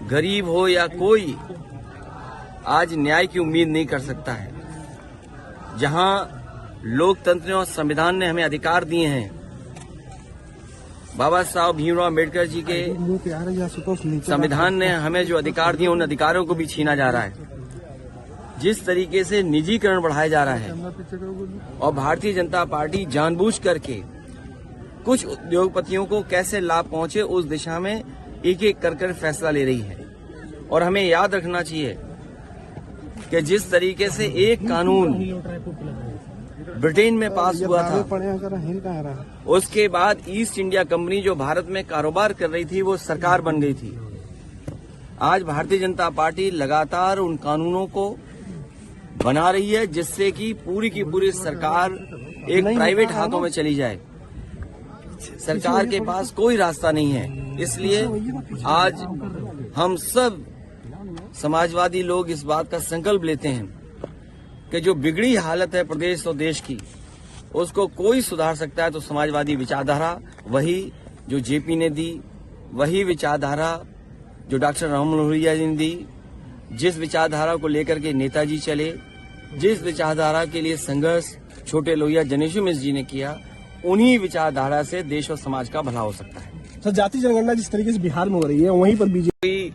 गरीब हो या कोई आज न्याय की उम्मीद नहीं कर सकता है। जहां लोकतंत्र और संविधान ने हमें अधिकार दिए हैं, बाबा साहब भीमराव अम्बेडकर जी के संविधान ने हमें जो अधिकार दिए, उन अधिकारों को भी छीना जा रहा है। जिस तरीके से निजीकरण बढ़ाया जा रहा है और भारतीय जनता पार्टी जानबूझ करके कुछ उद्योगपतियों को कैसे लाभ पहुंचे उस दिशा में एक एक कर फैसला ले रही है। और हमें याद रखना चाहिए कि जिस तरीके से एक कानून ब्रिटेन में पास हुआ था, उसके बाद ईस्ट इंडिया कंपनी जो भारत में कारोबार कर रही थी वो सरकार बन गई थी। आज भारतीय जनता पार्टी लगातार उन कानूनों को बना रही है जिससे कि पूरी की पूरी सरकार एक प्राइवेट हाथों में चली जाए। सरकार के पास कोई रास्ता नहीं है। इसलिए आज हम सब समाजवादी लोग इस बात का संकल्प लेते हैं कि जो बिगड़ी हालत है प्रदेश और देश की, उसको कोई सुधार सकता है तो समाजवादी विचारधारा, वही जो जेपी ने दी, वही विचारधारा जो डॉक्टर राम लोहिया जी ने दी, जिस विचारधारा को लेकर के नेताजी चले, जिस विचारधारा के लिए संघर्ष छोटे लोहिया जनेश्वर मिश्र जी ने किया, उन्हीं विचारधारा से देश और समाज का भला हो सकता है। सर, जाति जनगणना जिस तरीके से बिहार में हो रही है, वहीं पर बीजेपी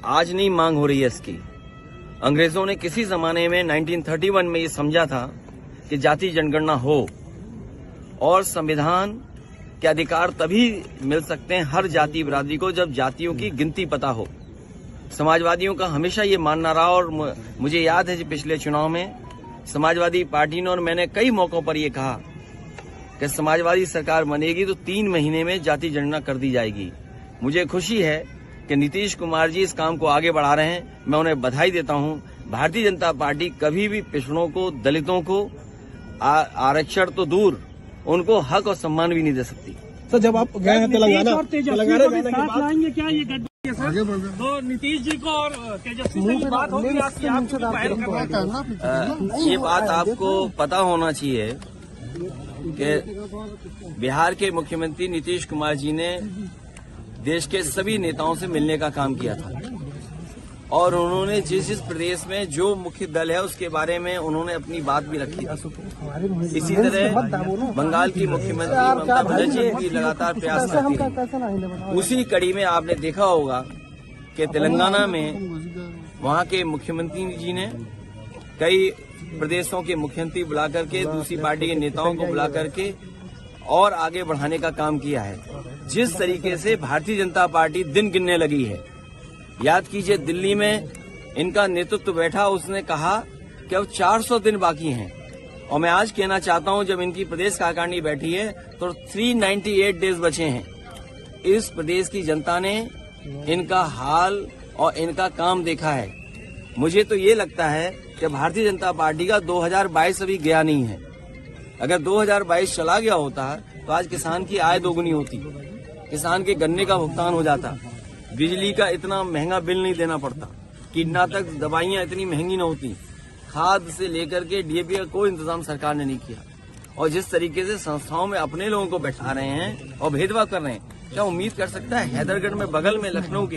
आज नहीं मांग हो रही है इसकी। अंग्रेजों ने किसी जमाने में 1931 में ये समझा था कि जाति जनगणना हो, और संविधान के अधिकार तभी मिल सकते हैं हर जाति बिरादरी को जब जातियों की गिनती पता हो। समाजवादियों का हमेशा ये मानना रहा, और मुझे याद है कि पिछले चुनाव में समाजवादी पार्टी ने और मैंने कई मौकों पर ये कहा कि समाजवादी सरकार बनेगी तो 3 महीने में जाति जनगणना कर दी जाएगी। मुझे खुशी है कि नीतीश कुमार जी इस काम को आगे बढ़ा रहे हैं। मैं उन्हें बधाई देता हूं। भारतीय जनता पार्टी कभी भी पिछड़ों को, दलितों को आरक्षण तो दूर, उनको हक और सम्मान भी नहीं दे सकती। सर, जब आप गए हैं तेलंगाना लाएंगे क्या ये गठबंधन सर? तो नीतीश जी को और तेजस्वी से बात होगी आपकी, ये बात आपको पता होना चाहिए कि बिहार के मुख्यमंत्री नीतीश कुमार जी ने देश के सभी नेताओं से मिलने का काम किया था, और उन्होंने जिस जिस प्रदेश में जो मुख्य दल है उसके बारे में उन्होंने अपनी बात भी रखी। इसी तरह बंगाल की मुख्यमंत्री ममता बनर्जी भी लगातार प्रयास करती रही। उसी कड़ी में आपने देखा होगा कि तेलंगाना में वहां के मुख्यमंत्री जी ने कई प्रदेशों के मुख्यमंत्री बुला करके, दूसरी पार्टी के नेताओं को बुला करके और आगे बढ़ाने का काम किया है। जिस तरीके से भारतीय जनता पार्टी दिन गिनने लगी है, याद कीजिए दिल्ली में इनका नेतृत्व बैठा, उसने कहा कि अब 400 दिन बाकी हैं, और मैं आज कहना चाहता हूं जब इनकी प्रदेश कार्यकारिणी बैठी है तो 398 डेज बचे हैं। इस प्रदेश की जनता ने इनका हाल और इनका काम देखा है। मुझे तो ये लगता है कि भारतीय जनता पार्टी का 2022 अभी गया नहीं है। अगर 2022 चला गया होता तो आज किसान की आय दोगुनी होती, किसान के गन्ने का भुगतान हो जाता, बिजली का इतना महंगा बिल नहीं देना पड़ता, कीटनाशक दवाइयां इतनी महंगी न होती, खाद से लेकर के डीएपी का कोई इंतजाम सरकार ने नहीं किया। और जिस तरीके से संस्थाओं में अपने लोगों को बैठा रहे हैं और भेदभाव कर रहे हैं, क्या उम्मीद कर सकता है हैदरगढ़ में, बगल में लखनऊ के